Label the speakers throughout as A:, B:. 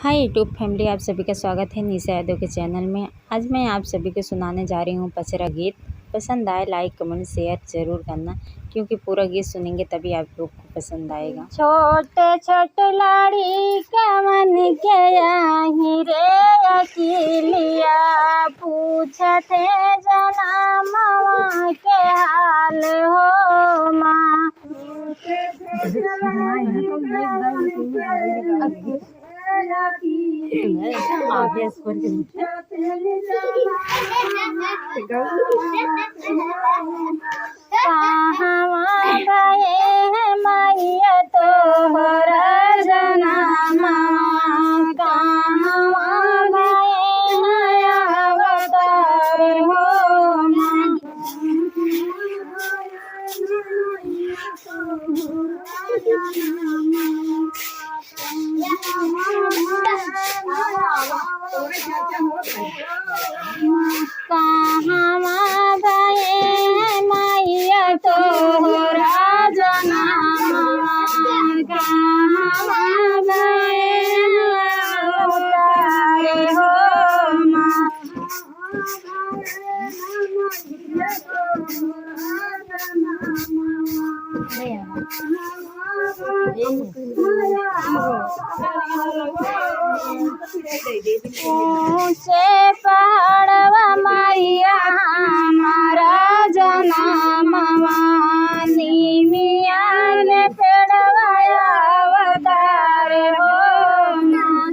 A: Hi YouTube family, आप सभी का स्वागत है निशा यादव के चैनल में। आज मैं आप सभी को सुनाने जा रही हूँ पचरा गीत। पसंद आए लाइक कमेंट शेयर ज़रूर करना, क्योंकि पूरा गीत सुनेंगे तभी आप लोग को पसंद आएगा। छोटे छोटे लाड़ी का मन के आही रे अकेलिया, पूछते जना मामा के हाल हो माँ। मैया तोहरा जना मामा कहाँ गए अवतार हो माँ। कहाँ गए मैया तोहरा जना मामा कहाँ गए अवतार हो माँ। ऊंचे पहाड़वा मैया हमारा जना मामा, नीमिया ने पेड़वा अवतार हो माँ।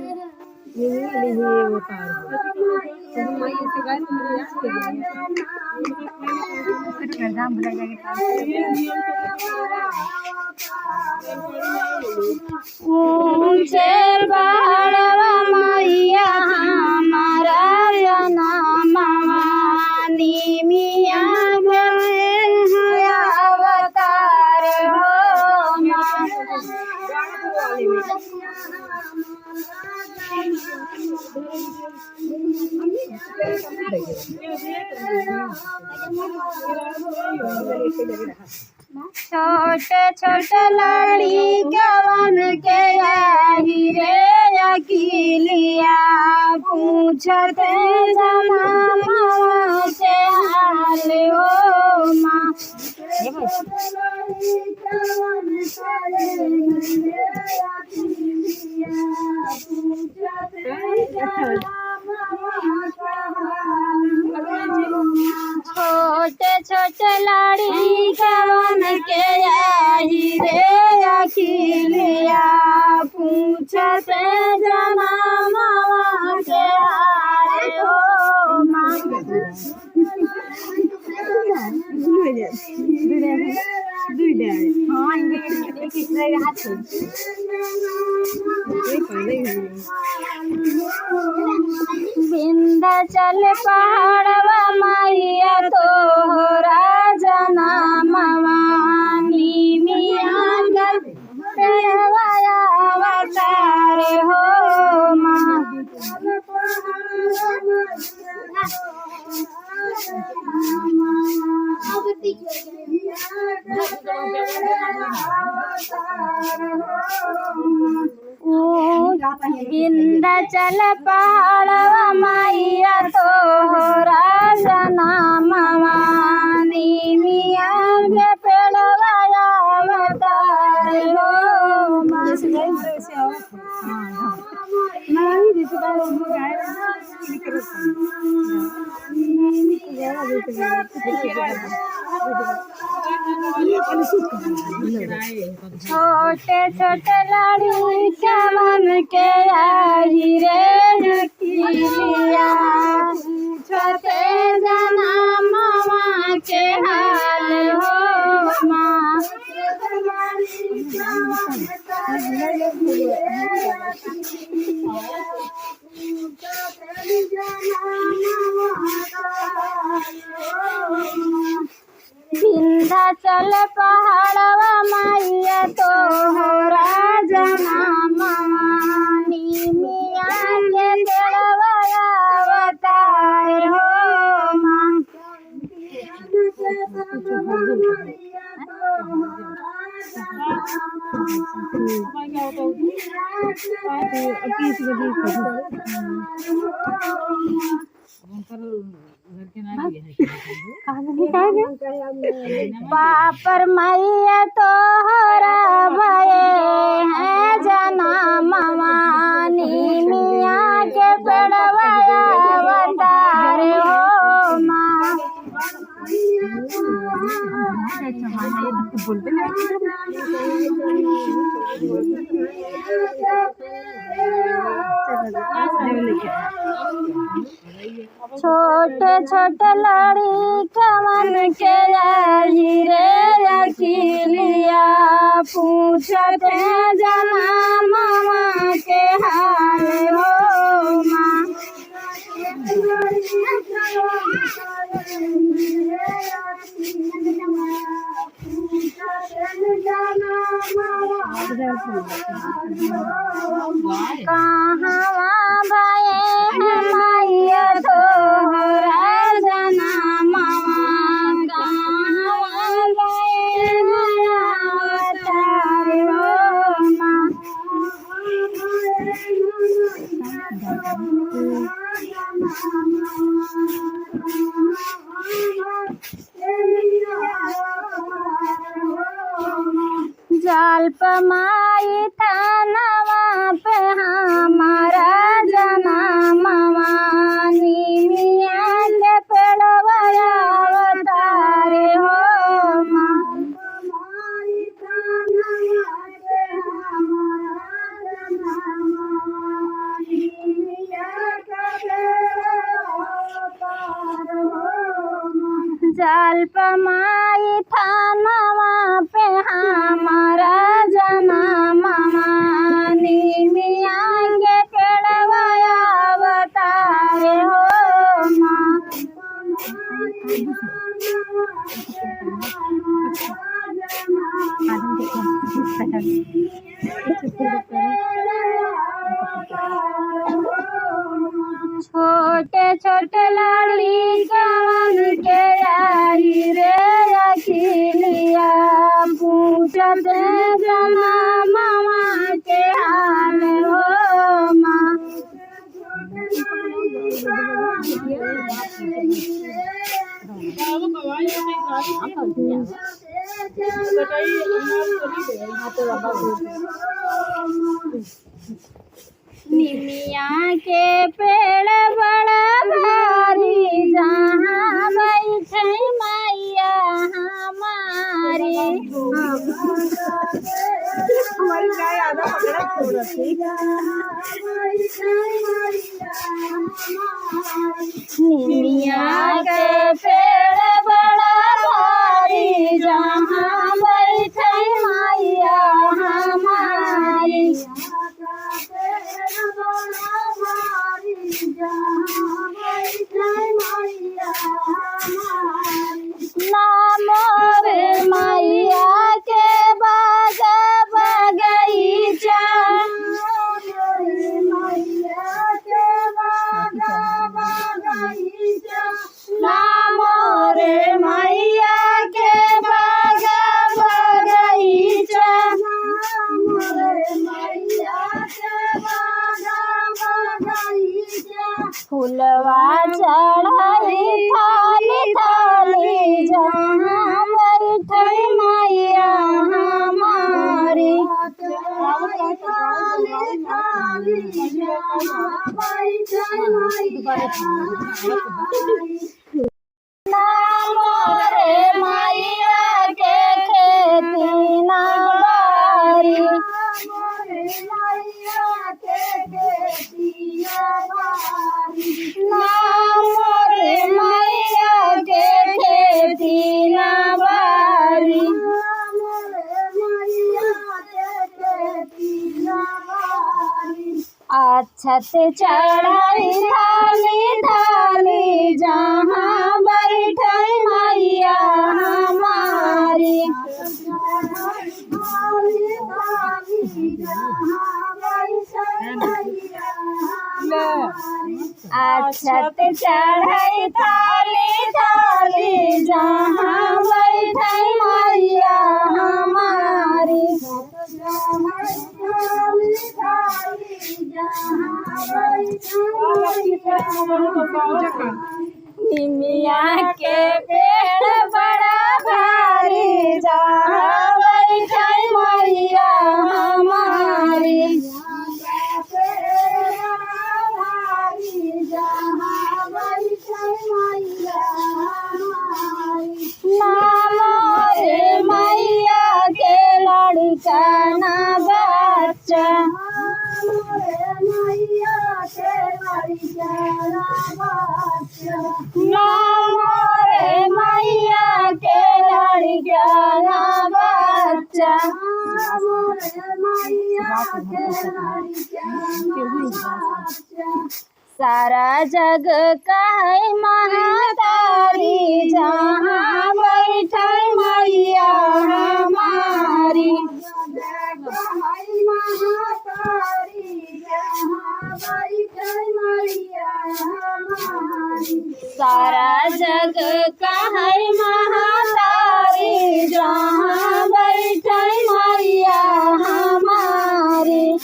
A: ऊंचे पहाड़वा मैया हमारा जना मामा, नीमिया ने अवतार हो माँ। छोटे छोटे लाड़ी कवन के आही रे अकेलिया, पूछते जना मामा के हाल हो माँ। छोटे छोटे लाड़ी कवन के आही रे अकेलिया, पूछते जना मामा के हाल हो माँ। विंध्याचल पहाड़वा मैया तोहरा जना मामा, नीमिया के पेड़वा अवतार हो माँ। विंध्याचल पहाड़वा मैया तोहरा जना मामा, नीमिया के पेड़वा अवतार हो माँ। छोटे छोटे लाड़ी कवन के आही रे अकेलिया, पूछते जना मामा के हाल हो माँ। विंध्याचल पहाड़वा मैया तोहरा जना मामा, नीमिया के पेड़वा अवतार हो माँ। पापर मैया तोहरा भये है जना मवानी मिया के पेड़वाया अवतार हो माँ। छोटे छोटे लड़ी कमन के हीरे रखिलिया पूछते जना मामा के हाल हो माँ। कहाँ भये है मैया तोहरा जना मामा कहाँ भये है अवतार हो माँ। जाल पमाई थानवा पे हमारा जना मवानी मिया के पेड़वाया अवतार हो माँ। जाल पमाई थानवा पे हमारा जना मवानी मिया के पेड़वाया अवतार हो माँ। छोटे छोटे लाड़ी कमन के आई रे रखिलिया पूछते जना मामा के हाल हो माँ। निमिया के पेड़ बड़ा भारी जहाँ बैठे मैया हमारी। निमिया के पेड़ बड़ा भारी जहाँ बैठे मैया हमारी। नाम रे मैया के बाग बगीचा नाम रे मैया के बाग बगीचा फुलवा चढ़ाई थाली थाली जहाँ बैठे मैया हमारी। नाम रे मैया के खेती ना बारी। नाम रे मैया के खेती ना बारी। अक्षत चढ़ाई थाली थाली जहाँ बैठे मैया हमारी। अक्षत चढ़ाई थाली थाली जहाँ बैठे मैया हमारी। निमिया के पेड़ बड़ा भारी जहाँ बैठे मैया हमारी। नाम रे मैया के लड़का ना बच्चा, नाम रे मैया के लड़का ना बच्चा। सारा जग कहे महतारी जहाँ बैठे मैया हमारी। सारा जग कहे महतारी जहाँ बैठे मैया हमारी।